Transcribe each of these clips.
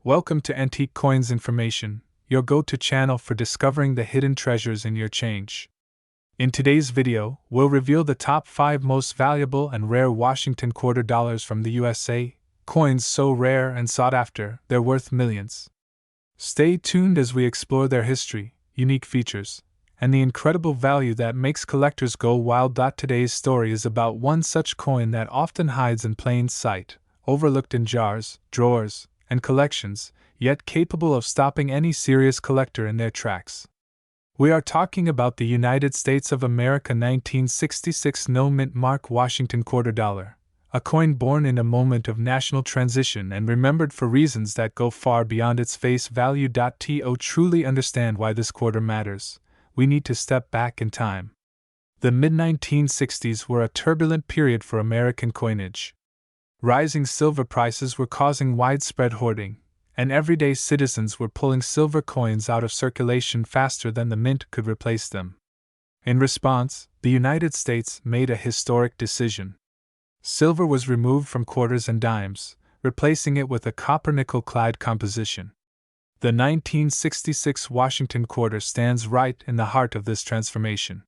Welcome to Antique Coins Information, your go-to channel for discovering the hidden treasures in your change. In today's video, we'll reveal the top 5 most valuable and rare Washington quarter dollars from the USA, coins so rare and sought after, they're worth millions. Stay tuned as we explore their history, unique features, and the incredible value that makes collectors go wild. Today's story is about one such coin that often hides in plain sight, overlooked in jars, drawers, and collections, yet capable of stopping any serious collector in their tracks. We are talking about the United States of America 1966 no-mint mark Washington quarter dollar, a coin born in a moment of national transition and remembered for reasons that go far beyond its face value. To truly understand why this quarter matters, we need to step back in time. The mid-1960s were a turbulent period for American coinage. Rising silver prices were causing widespread hoarding, and everyday citizens were pulling silver coins out of circulation faster than the mint could replace them. In response, the United States made a historic decision. Silver was removed from quarters and dimes, replacing it with a copper-nickel clad composition. The 1966 Washington quarter stands right in the heart of this transformation.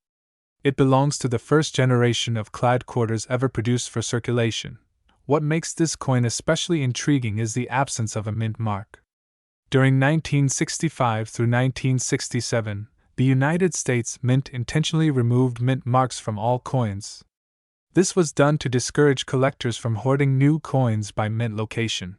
It belongs to the first generation of clad quarters ever produced for circulation. What makes this coin especially intriguing is the absence of a mint mark. During 1965 through 1967, the United States Mint intentionally removed mint marks from all coins. This was done to discourage collectors from hoarding new coins by mint location.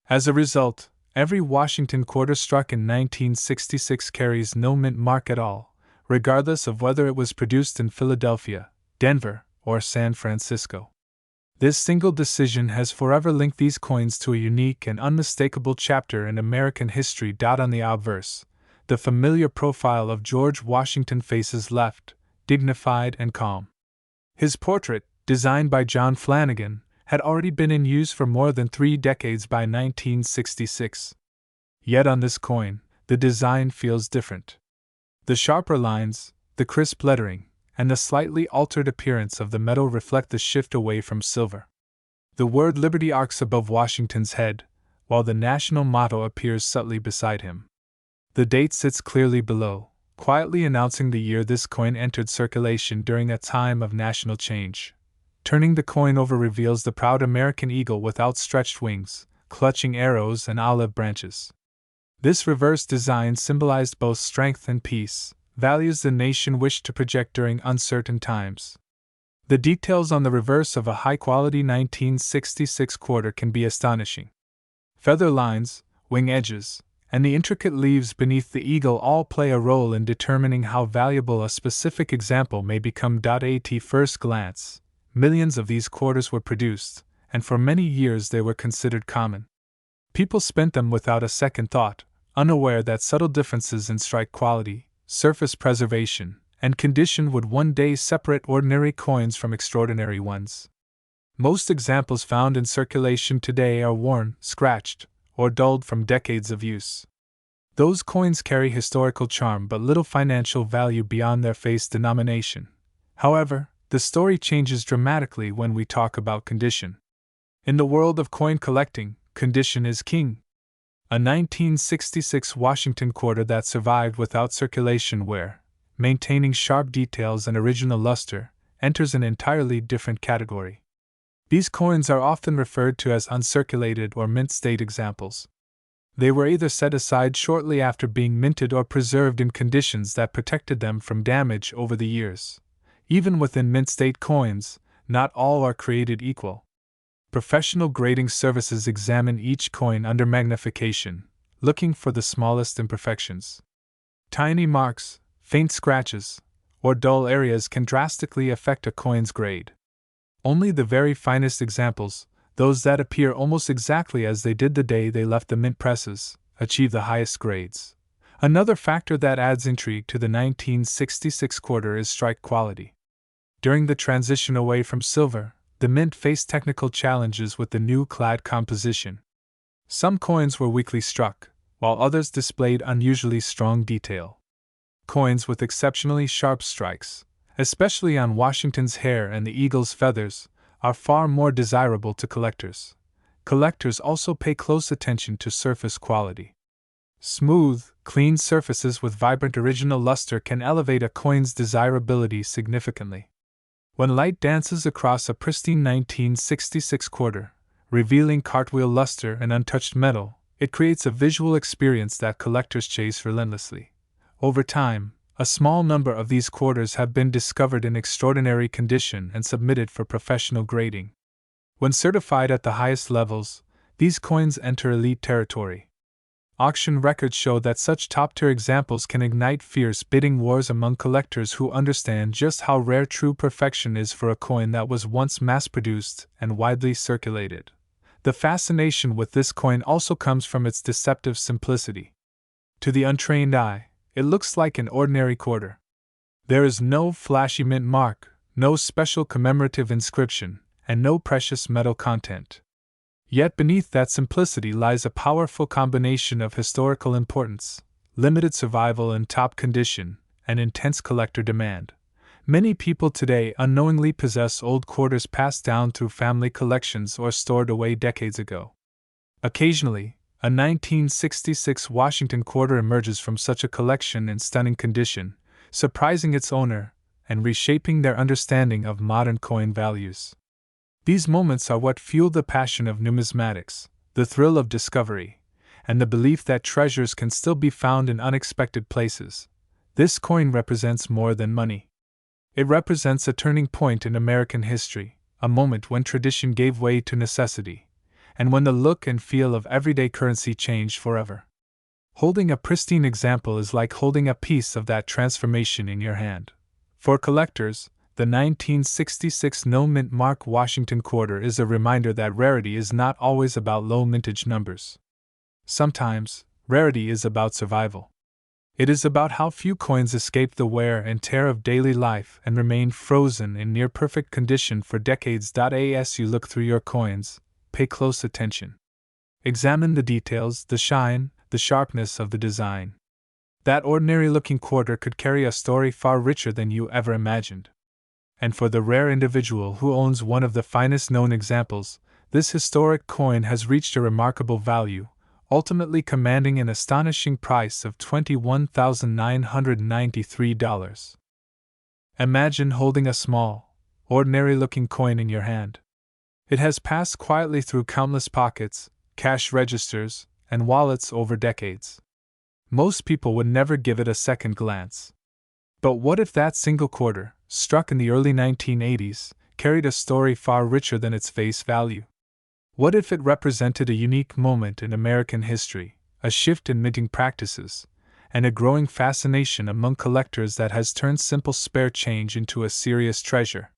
As a result, every Washington quarter struck in 1966 carries no mint mark at all, regardless of whether it was produced in Philadelphia, Denver, or San Francisco. This single decision has forever linked these coins to a unique and unmistakable chapter in American history. On the obverse, the familiar profile of George Washington faces left, dignified and calm. His portrait, designed by John Flanagan, had already been in use for more than 3 decades by 1966. Yet on this coin, the design feels different. The sharper lines, the crisp lettering, and the slightly altered appearance of the metal reflect the shift away from silver. The word Liberty arcs above Washington's head, while the national motto appears subtly beside him. The date sits clearly below, quietly announcing the year this coin entered circulation during a time of national change. Turning the coin over reveals the proud American eagle with outstretched wings, clutching arrows and olive branches. This reverse design symbolized both strength and peace, values the nation wished to project during uncertain times. The details on the reverse of a high-quality 1966 quarter can be astonishing. Feather lines, wing edges, and the intricate leaves beneath the eagle all play a role in determining how valuable a specific example may become. At first glance, millions of these quarters were produced, and for many years they were considered common. People spent them without a second thought, unaware that subtle differences in strike quality, surface preservation, and condition would one day separate ordinary coins from extraordinary ones. Most examples found in circulation today are worn, scratched, or dulled from decades of use. Those coins carry historical charm but little financial value beyond their face denomination. However, the story changes dramatically when we talk about condition. In the world of coin collecting, condition is king. A 1966 Washington quarter that survived without circulation wear, maintaining sharp details and original luster, enters an entirely different category. These coins are often referred to as uncirculated or mint state examples. They were either set aside shortly after being minted or preserved in conditions that protected them from damage over the years. Even within mint state coins, not all are created equal. Professional grading services examine each coin under magnification, looking for the smallest imperfections. Tiny marks, faint scratches, or dull areas can drastically affect a coin's grade. Only the very finest examples, those that appear almost exactly as they did the day they left the mint presses, achieve the highest grades. Another factor that adds intrigue to the 1966 quarter is strike quality. During the transition away from silver, the mint faced technical challenges with the new clad composition. Some coins were weakly struck, while others displayed unusually strong detail. Coins with exceptionally sharp strikes, especially on Washington's hair and the eagle's feathers, are far more desirable to collectors. collectors also pay close attention to surface quality. Smooth, clean surfaces with vibrant original luster can elevate a coin's desirability significantly. When light dances across a pristine 1966 quarter, revealing cartwheel luster and untouched metal, it creates a visual experience that collectors chase relentlessly. Over time, a small number of these quarters have been discovered in extraordinary condition and submitted for professional grading. When certified at the highest levels, these coins enter elite territory. Auction records show that such top-tier examples can ignite fierce bidding wars among collectors who understand just how rare true perfection is for a coin that was once mass-produced and widely circulated. The fascination with this coin also comes from its deceptive simplicity. To the untrained eye, it looks like an ordinary quarter. There is no flashy mint mark, no special commemorative inscription, and no precious metal content. Yet beneath that simplicity lies a powerful combination of historical importance, limited survival in top condition, and intense collector demand. Many people today unknowingly possess old quarters passed down through family collections or stored away decades ago. Occasionally, a 1966 Washington quarter emerges from such a collection in stunning condition, surprising its owner and reshaping their understanding of modern coin values. These moments are what fuel the passion of numismatics, the thrill of discovery, and the belief that treasures can still be found in unexpected places. This coin represents more than money. It represents a turning point in American history, a moment when tradition gave way to necessity, and when the look and feel of everyday currency changed forever. Holding a pristine example is like holding a piece of that transformation in your hand. For collectors, the 1966 no mint mark Washington quarter is a reminder that rarity is not always about low mintage numbers. Sometimes, rarity is about survival. It is about how few coins escape the wear and tear of daily life and remain frozen in near perfect condition for decades. As you look through your coins, pay close attention. Examine the details, the shine, the sharpness of the design. That ordinary-looking quarter could carry a story far richer than you ever imagined. And for the rare individual who owns one of the finest known examples, this historic coin has reached a remarkable value, ultimately commanding an astonishing price of $21,993. Imagine holding a small, ordinary-looking coin in your hand. It has passed quietly through countless pockets, cash registers, and wallets over decades. Most people would never give it a second glance. But what if that single quarter, struck in the early 1980s, carried a story far richer than its face value? What if it represented a unique moment in American history, a shift in minting practices, and a growing fascination among collectors that has turned simple spare change into a serious treasure?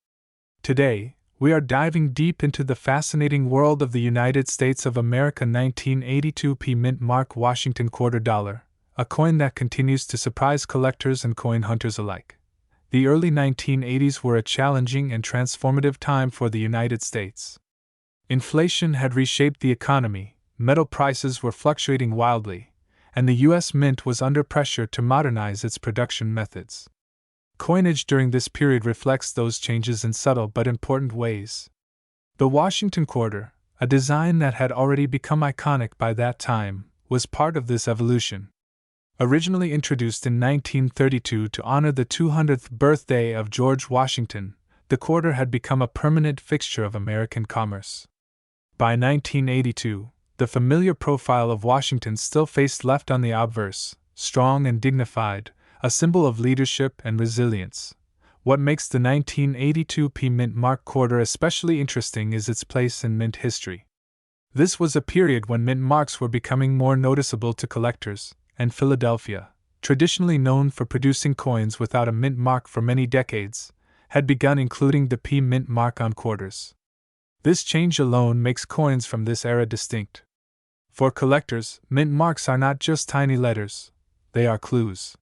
Today, we are diving deep into the fascinating world of the United States of America 1982 P mint mark Washington quarter dollar, a coin that continues to surprise collectors and coin hunters alike. The early 1980s were a challenging and transformative time for the United States. Inflation had reshaped the economy, metal prices were fluctuating wildly, and the U.S. Mint was under pressure to modernize its production methods. Coinage during this period reflects those changes in subtle but important ways. The Washington quarter, a design that had already become iconic by that time, was part of this evolution. Originally introduced in 1932 to honor the 200th birthday of George Washington, the quarter had become a permanent fixture of American commerce. By 1982, the familiar profile of Washington still faced left on the obverse, strong and dignified, a symbol of leadership and resilience. What makes the 1982 P mint mark quarter especially interesting is its place in mint history. This was a period when mint marks were becoming more noticeable to collectors, and Philadelphia, traditionally known for producing coins without a mint mark for many decades, had begun including the P mint mark on quarters. This change alone makes coins from this era distinct. For collectors, mint marks are not just tiny letters, they are clues.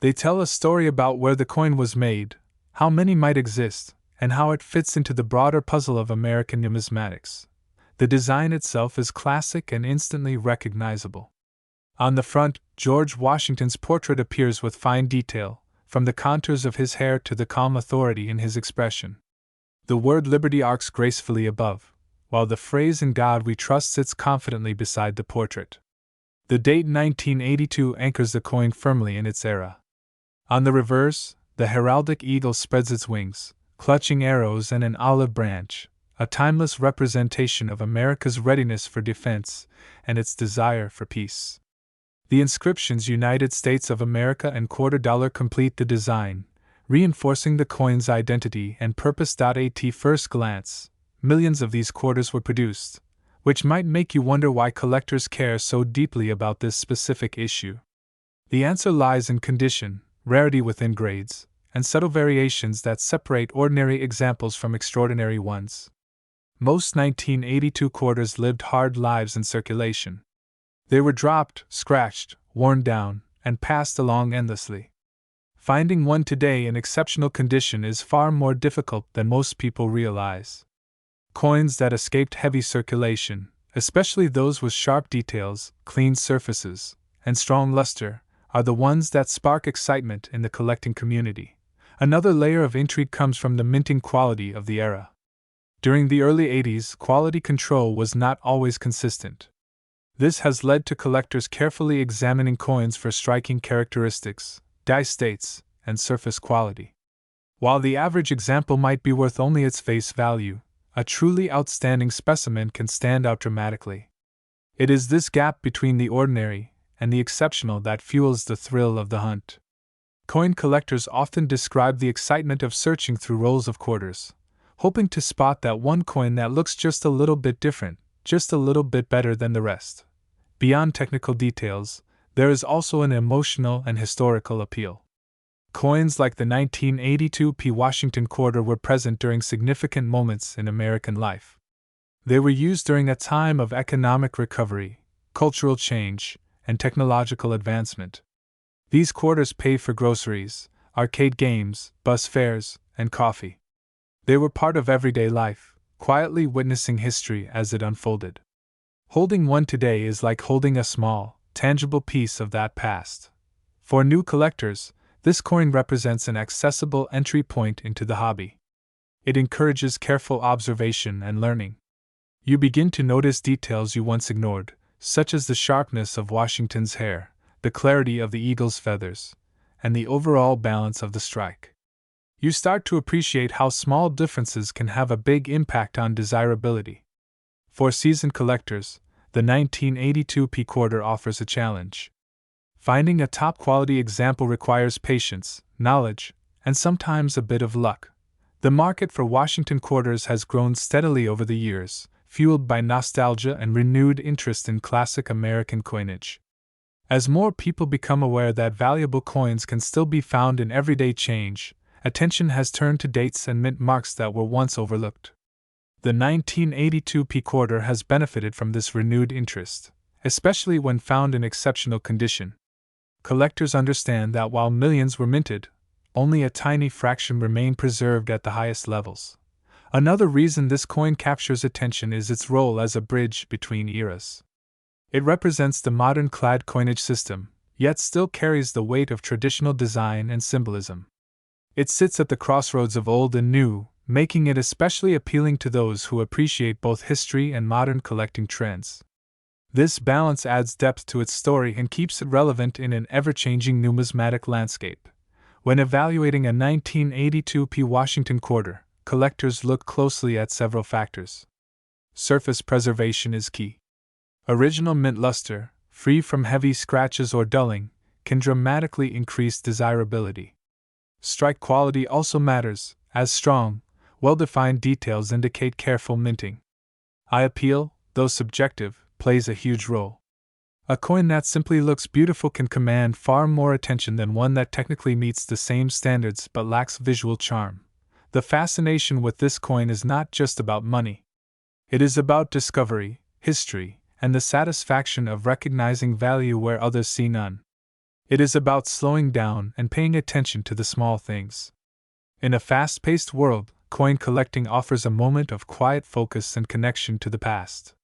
They tell a story about where the coin was made, how many might exist, and how it fits into the broader puzzle of American numismatics. The design itself is classic and instantly recognizable. On the front, George Washington's portrait appears with fine detail, from the contours of his hair to the calm authority in his expression. The word Liberty arcs gracefully above, while the phrase "In God We Trust" sits confidently beside the portrait. The date 1982 anchors the coin firmly in its era. On the reverse, the heraldic eagle spreads its wings, clutching arrows and an olive branch, a timeless representation of America's readiness for defense and its desire for peace. The inscriptions "United States of America" and $quarter complete the design, reinforcing the coin's identity and purpose. At first glance, millions of these quarters were produced, which might make you wonder why collectors care so deeply about this specific issue. The answer lies in condition, rarity within grades, and subtle variations that separate ordinary examples from extraordinary ones. Most 1982 quarters lived hard lives in circulation. They were dropped, scratched, worn down, and passed along endlessly. Finding one today in exceptional condition is far more difficult than most people realize. Coins that escaped heavy circulation, especially those with sharp details, clean surfaces, and strong luster, are the ones that spark excitement in the collecting community. Another layer of intrigue comes from the minting quality of the era. During the early 80s, quality control was not always consistent. This has led to collectors carefully examining coins for striking characteristics, die states, and surface quality. While the average example might be worth only its face value, a truly outstanding specimen can stand out dramatically. It is this gap between the ordinary and the exceptional that fuels the thrill of the hunt. Coin collectors often describe the excitement of searching through rolls of quarters, hoping to spot that one coin that looks just a little bit different, just a little bit better than the rest. Beyond technical details, there is also an emotional and historical appeal. Coins like the 1982 P. Washington quarter were present during significant moments in American life. They were used during a time of economic recovery, cultural change, and technological advancement. These quarters paid for groceries, arcade games, bus fares, and coffee. They were part of everyday life, quietly witnessing history as it unfolded. Holding one today is like holding a small, tangible piece of that past. For new collectors, this coin represents an accessible entry point into the hobby. It encourages careful observation and learning. You begin to notice details you once ignored, such as the sharpness of Washington's hair, the clarity of the eagle's feathers, and the overall balance of the strike. You start to appreciate how small differences can have a big impact on desirability. For seasoned collectors, the 1982 P quarter offers a challenge. Finding a top-quality example requires patience, knowledge, and sometimes a bit of luck. The market for Washington quarters has grown steadily over the years, fueled by nostalgia and renewed interest in classic American coinage. As more people become aware that valuable coins can still be found in everyday change, attention has turned to dates and mint marks that were once overlooked. The 1982 P quarter has benefited from this renewed interest, especially when found in exceptional condition. Collectors understand that while millions were minted, only a tiny fraction remain preserved at the highest levels. Another reason this coin captures attention is its role as a bridge between eras. It represents the modern clad coinage system, yet still carries the weight of traditional design and symbolism. It sits at the crossroads of old and new, making it especially appealing to those who appreciate both history and modern collecting trends. This balance adds depth to its story and keeps it relevant in an ever-changing numismatic landscape. When evaluating a 1982 P. Washington quarter, collectors look closely at several factors. Surface preservation is key. Original mint luster, free from heavy scratches or dulling, can dramatically increase desirability. Strike quality also matters, as strong, well-defined details indicate careful minting. Eye appeal, though subjective, plays a huge role. A coin that simply looks beautiful can command far more attention than one that technically meets the same standards but lacks visual charm. The fascination with this coin is not just about money. It is about discovery, history, and the satisfaction of recognizing value where others see none. It is about slowing down and paying attention to the small things. In a fast-paced world, coin collecting offers a moment of quiet focus and connection to the past.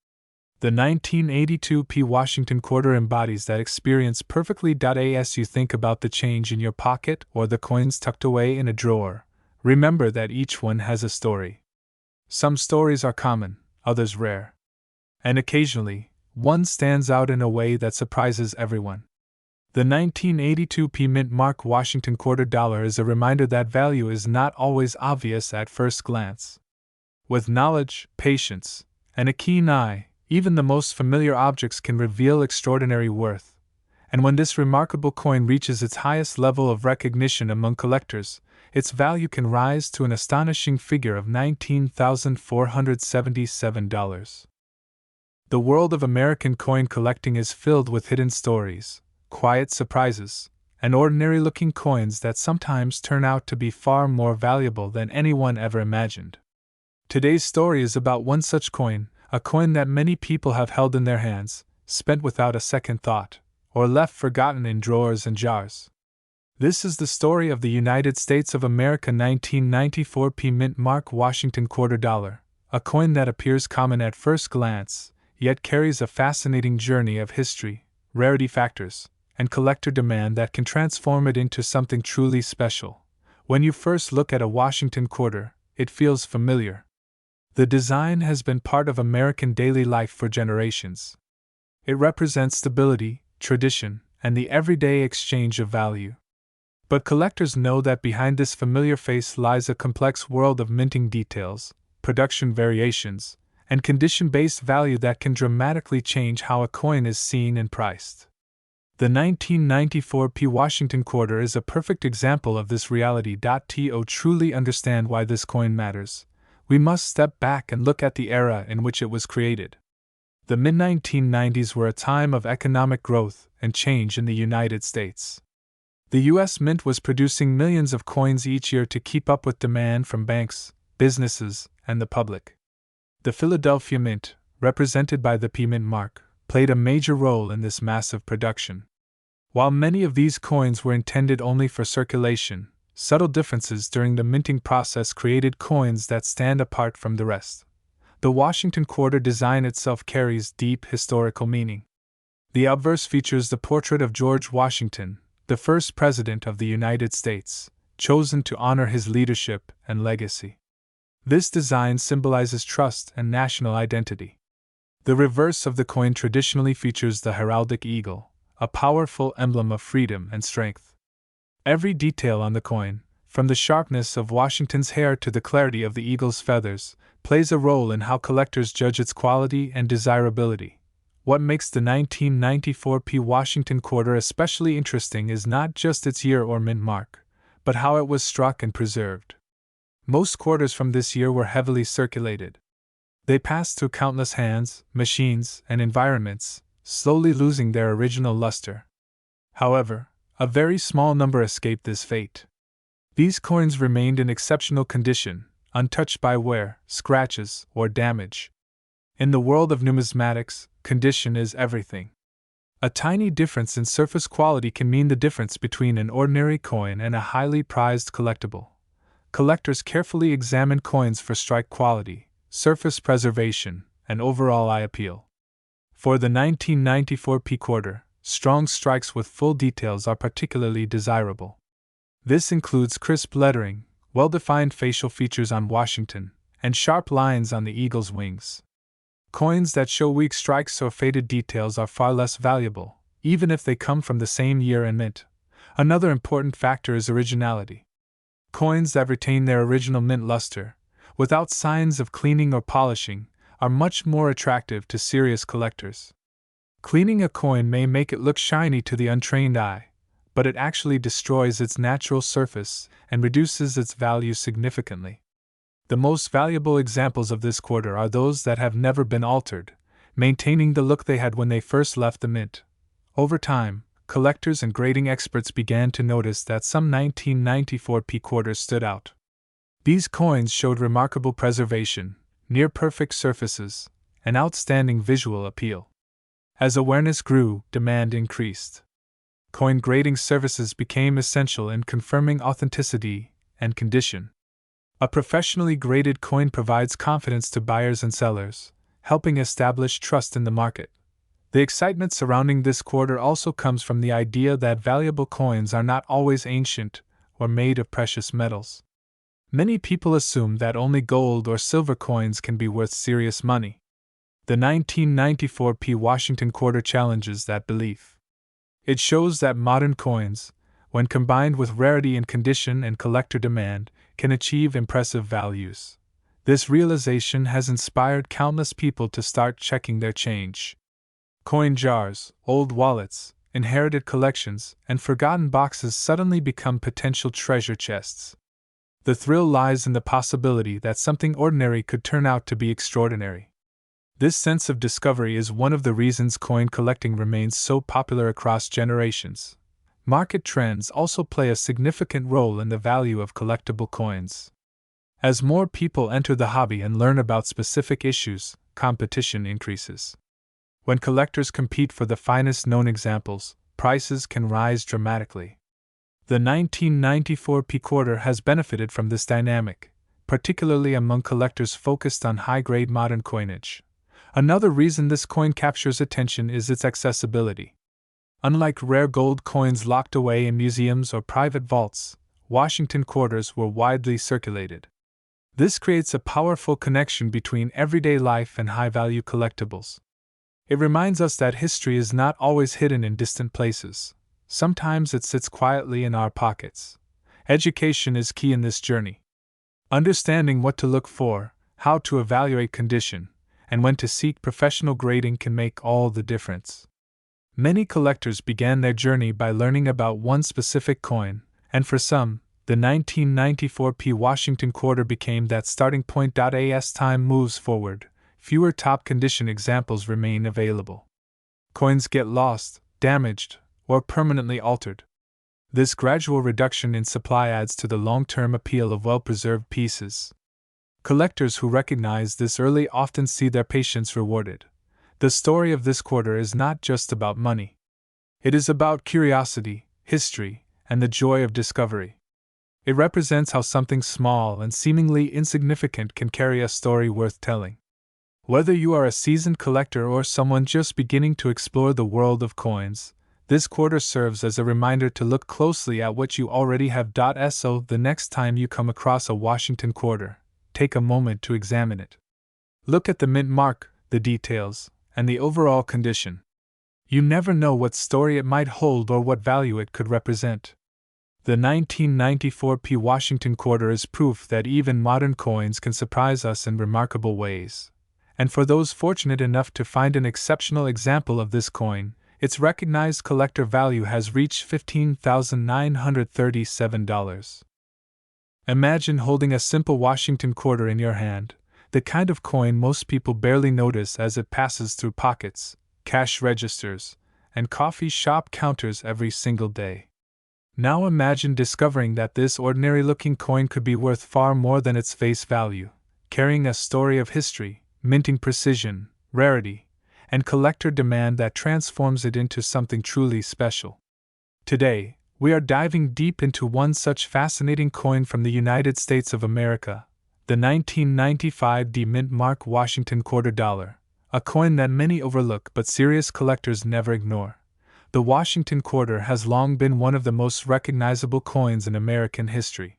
The 1982 P. Washington quarter embodies that experience perfectly. As you think about the change in your pocket or the coins tucked away in a drawer, remember that each one has a story. Some stories are common, others rare. And occasionally, one stands out in a way that surprises everyone. The 1982 P Mint Mark Washington quarter dollar is a reminder that value is not always obvious at first glance. With knowledge, patience, and a keen eye, even the most familiar objects can reveal extraordinary worth. And when this remarkable coin reaches its highest level of recognition among collectors, its value can rise to an astonishing figure of $19,477. The world of American coin collecting is filled with hidden stories, quiet surprises, and ordinary-looking coins that sometimes turn out to be far more valuable than anyone ever imagined. Today's story is about one such coin, a coin that many people have held in their hands, spent without a second thought, or left forgotten in drawers and jars. This is the story of the United States of America 1994 P Mint Mark Washington quarter dollar, a coin that appears common at first glance, yet carries a fascinating journey of history, rarity factors, and collector demand that can transform it into something truly special. When you first look at a Washington quarter, it feels familiar. The design has been part of American daily life for generations. It represents stability, tradition, and the everyday exchange of value. But collectors know that behind this familiar face lies a complex world of minting details, production variations, and condition-based value that can dramatically change how a coin is seen and priced. The 1994 P Washington quarter is a perfect example of this reality. To truly understand why this coin matters, we must step back and look at the era in which it was created. The mid-1990s were a time of economic growth and change in the United States. The U.S. Mint was producing millions of coins each year to keep up with demand from banks, businesses, and the public. The Philadelphia Mint, represented by the P Mint mark, played a major role in this massive production. While many of these coins were intended only for circulation, subtle differences during the minting process created coins that stand apart from the rest. The Washington quarter design itself carries deep historical meaning. The obverse features the portrait of George Washington, the first President of the United States, chosen to honor his leadership and legacy. This design symbolizes trust and national identity. The reverse of the coin traditionally features the heraldic eagle, a powerful emblem of freedom and strength. Every detail on the coin, from the sharpness of Washington's hair to the clarity of the eagle's feathers, plays a role in how collectors judge its quality and desirability. What makes the 1994 P Washington quarter especially interesting is not just its year or mint mark, but how it was struck and preserved. Most quarters from this year were heavily circulated. They passed through countless hands, machines, and environments, slowly losing their original luster. However, a very small number escaped this fate. These coins remained in exceptional condition, untouched by wear, scratches, or damage. In the world of numismatics, condition is everything. A tiny difference in surface quality can mean the difference between an ordinary coin and a highly prized collectible. Collectors carefully examine coins for strike quality, surface preservation, and overall eye appeal. For the 1994 P quarter, strong strikes with full details are particularly desirable. This includes crisp lettering, well-defined facial features on Washington, and sharp lines on the eagle's wings. Coins that show weak strikes or faded details are far less valuable, even if they come from the same year and mint. Another important factor is originality. Coins that retain their original mint luster, without signs of cleaning or polishing, are much more attractive to serious collectors. Cleaning a coin may make it look shiny to the untrained eye, but it actually destroys its natural surface and reduces its value significantly. The most valuable examples of this quarter are those that have never been altered, maintaining the look they had when they first left the mint. Over time, collectors and grading experts began to notice that some 1994 P quarters stood out. These coins showed remarkable preservation, near-perfect surfaces, and outstanding visual appeal. As awareness grew, demand increased. Coin grading services became essential in confirming authenticity and condition. A professionally graded coin provides confidence to buyers and sellers, helping establish trust in the market. The excitement surrounding this quarter also comes from the idea that valuable coins are not always ancient or made of precious metals. Many people assume that only gold or silver coins can be worth serious money. The 1994 P. Washington quarter challenges that belief. It shows that modern coins, when combined with rarity in condition and collector demand, can achieve impressive values. This realization has inspired countless people to start checking their change. Coin jars, old wallets, inherited collections, and forgotten boxes suddenly become potential treasure chests. The thrill lies in the possibility that something ordinary could turn out to be extraordinary. This sense of discovery is one of the reasons coin collecting remains so popular across generations. Market trends also play a significant role in the value of collectible coins. As more people enter the hobby and learn about specific issues, competition increases. When collectors compete for the finest known examples, prices can rise dramatically. The 1994 P quarter has benefited from this dynamic, particularly among collectors focused on high-grade modern coinage. Another reason this coin captures attention is its accessibility. Unlike rare gold coins locked away in museums or private vaults, Washington quarters were widely circulated. This creates a powerful connection between everyday life and high-value collectibles. It reminds us that history is not always hidden in distant places. Sometimes it sits quietly in our pockets. Education is key in this journey. Understanding what to look for, how to evaluate condition, and when to seek professional grading can make all the difference. Many collectors began their journey by learning about one specific coin, and for some, the 1994 P. Washington quarter became that starting point. As time moves forward, fewer top condition examples remain available. Coins get lost, damaged, or permanently altered. This gradual reduction in supply adds to the long-term appeal of well-preserved pieces. Collectors who recognize this early often see their patience rewarded. The story of this quarter is not just about money. It is about curiosity, history, and the joy of discovery. It represents how something small and seemingly insignificant can carry a story worth telling. Whether you are a seasoned collector or someone just beginning to explore the world of coins, this quarter serves as a reminder to look closely at what you already have. So the next time you come across a Washington quarter, take a moment to examine it. Look at the mint mark, the details, and the overall condition. You never know what story it might hold or what value it could represent. The 1994 P. Washington quarter is proof that even modern coins can surprise us in remarkable ways. And for those fortunate enough to find an exceptional example of this coin, its recognized collector value has reached $15,937. Imagine holding a simple Washington quarter in your hand, the kind of coin most people barely notice as it passes through pockets, cash registers, and coffee shop counters every single day. Now imagine discovering that this ordinary-looking coin could be worth far more than its face value, carrying a story of history, minting precision, rarity, and collector demand that transforms it into something truly special. Today, we are diving deep into one such fascinating coin from the United States of America, the 1995 D Mint Mark Washington quarter dollar, a coin that many overlook but serious collectors never ignore. The Washington quarter has long been one of the most recognizable coins in American history.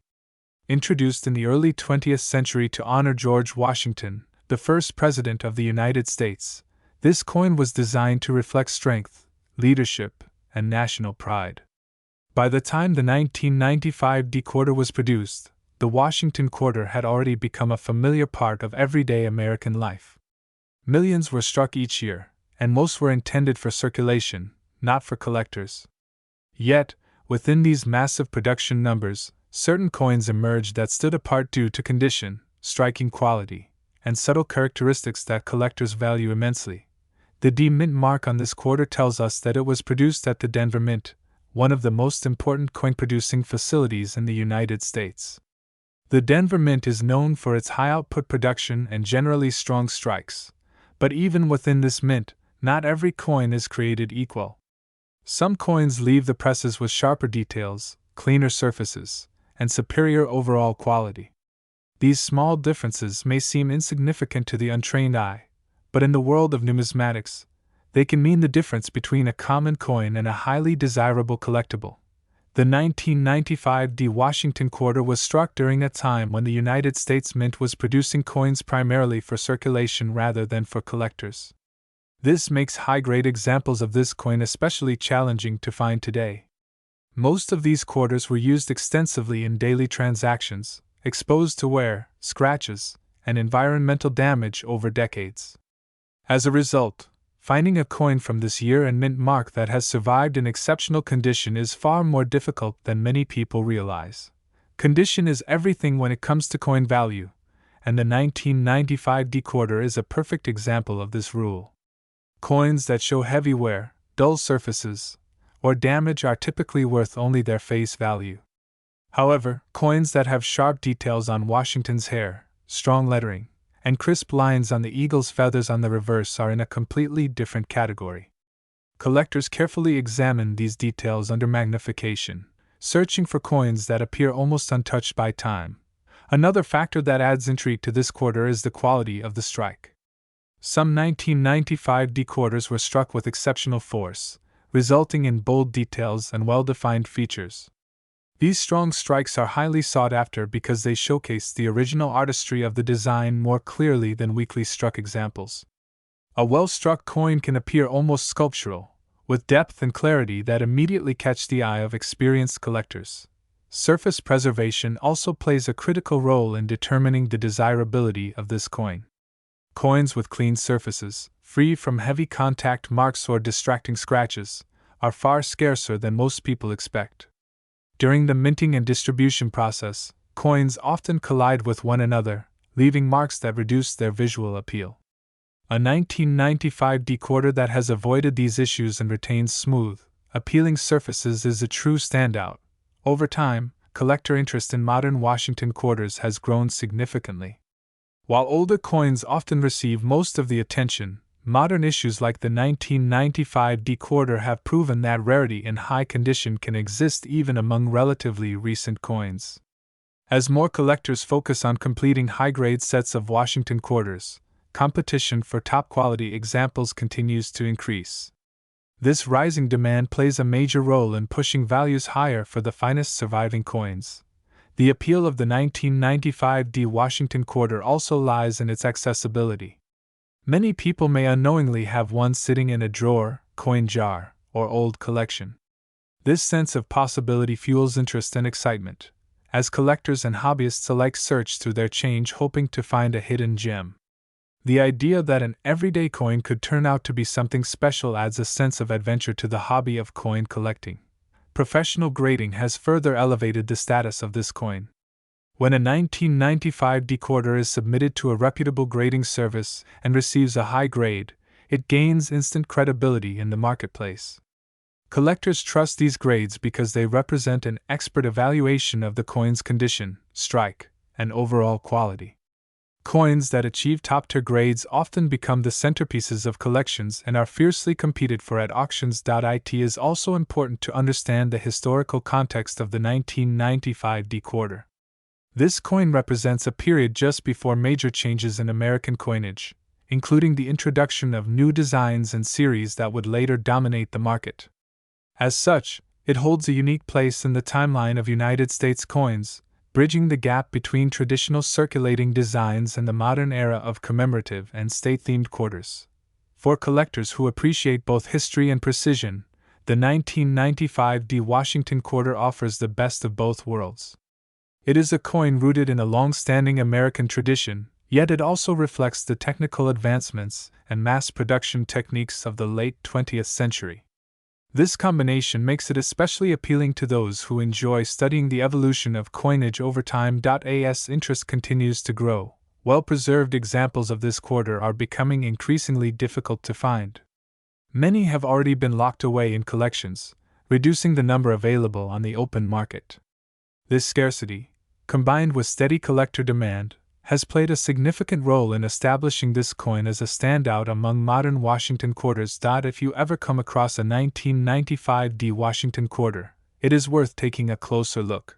Introduced in the early 20th century to honor George Washington, the first president of the United States, this coin was designed to reflect strength, leadership, and national pride. By the time the 1995 D quarter was produced, the Washington quarter had already become a familiar part of everyday American life. Millions were struck each year, and most were intended for circulation, not for collectors. Yet, within these massive production numbers, certain coins emerged that stood apart due to condition, striking quality, and subtle characteristics that collectors value immensely. The D Mint mark on this quarter tells us that it was produced at the Denver Mint, one of the most important coin-producing facilities in the United States. The Denver Mint is known for its high-output production and generally strong strikes, but even within this mint, not every coin is created equal. Some coins leave the presses with sharper details, cleaner surfaces, and superior overall quality. These small differences may seem insignificant to the untrained eye, but in the world of numismatics, they can mean the difference between a common coin and a highly desirable collectible. The 1995 D Washington quarter was struck during a time when the United States Mint was producing coins primarily for circulation rather than for collectors. This makes high-grade examples of this coin especially challenging to find today. Most of these quarters were used extensively in daily transactions, exposed to wear, scratches, and environmental damage over decades. As a result, finding a coin from this year and mint mark that has survived in exceptional condition is far more difficult than many people realize. Condition is everything when it comes to coin value, and the 1995 D quarter is a perfect example of this rule. Coins that show heavy wear, dull surfaces, or damage are typically worth only their face value. However, coins that have sharp details on Washington's hair, strong lettering, and crisp lines on the eagle's feathers on the reverse are in a completely different category. Collectors carefully examine these details under magnification, searching for coins that appear almost untouched by time. Another factor that adds intrigue to this quarter is the quality of the strike. Some 1995 D quarters were struck with exceptional force, resulting in bold details and well-defined features. These strong strikes are highly sought after because they showcase the original artistry of the design more clearly than weakly struck examples. A well-struck coin can appear almost sculptural, with depth and clarity that immediately catch the eye of experienced collectors. Surface preservation also plays a critical role in determining the desirability of this coin. Coins with clean surfaces, free from heavy contact marks or distracting scratches, are far scarcer than most people expect. During the minting and distribution process, coins often collide with one another, leaving marks that reduce their visual appeal. A 1995 D quarter that has avoided these issues and retains smooth, appealing surfaces is a true standout. Over time, collector interest in modern Washington quarters has grown significantly. While older coins often receive most of the attention, modern issues like the 1995 D quarter have proven that rarity in high condition can exist even among relatively recent coins. As more collectors focus on completing high-grade sets of Washington quarters, competition for top-quality examples continues to increase. This rising demand plays a major role in pushing values higher for the finest surviving coins. The appeal of the 1995 D Washington quarter also lies in its accessibility. Many people may unknowingly have one sitting in a drawer, coin jar, or old collection. This sense of possibility fuels interest and excitement, as collectors and hobbyists alike search through their change hoping to find a hidden gem. The idea that an everyday coin could turn out to be something special adds a sense of adventure to the hobby of coin collecting. Professional grading has further elevated the status of this coin. When a 1995 D quarter is submitted to a reputable grading service and receives a high grade, it gains instant credibility in the marketplace. Collectors trust these grades because they represent an expert evaluation of the coin's condition, strike, and overall quality. Coins that achieve top-tier grades often become the centerpieces of collections and are fiercely competed for at auctions. It is also important to understand the historical context of the 1995 D quarter. This coin represents a period just before major changes in American coinage, including the introduction of new designs and series that would later dominate the market. As such, it holds a unique place in the timeline of United States coins, bridging the gap between traditional circulating designs and the modern era of commemorative and state-themed quarters. For collectors who appreciate both history and precision, the 1995 D Washington quarter offers the best of both worlds. It is a coin rooted in a long-standing American tradition, yet it also reflects the technical advancements and mass production techniques of the late 20th century. This combination makes it especially appealing to those who enjoy studying the evolution of coinage over time. As interest continues to grow, well-preserved examples of this quarter are becoming increasingly difficult to find. Many have already been locked away in collections, reducing the number available on the open market. This scarcity, combined with steady collector demand, has played a significant role in establishing this coin as a standout among modern Washington quarters. If you ever come across a 1995 D Washington quarter, it is worth taking a closer look.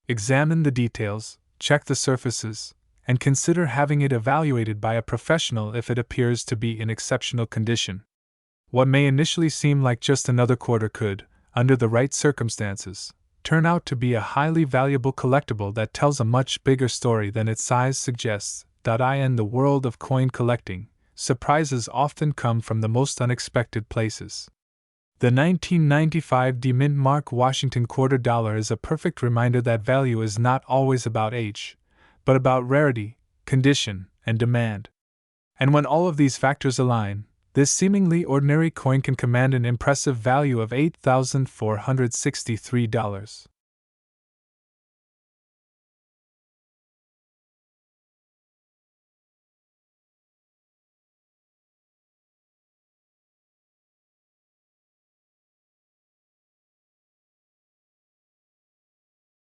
Examine the details, check the surfaces, and consider having it evaluated by a professional if it appears to be in exceptional condition. What may initially seem like just another quarter could, under the right circumstances, turn out to be a highly valuable collectible that tells a much bigger story than its size suggests. In the world of coin collecting, surprises often come from the most unexpected places. The 1995 DeMint Mark Washington quarter dollar is a perfect reminder that value is not always about age, but about rarity, condition, and demand. And when all of these factors align, this seemingly ordinary coin can command an impressive value of $8,463.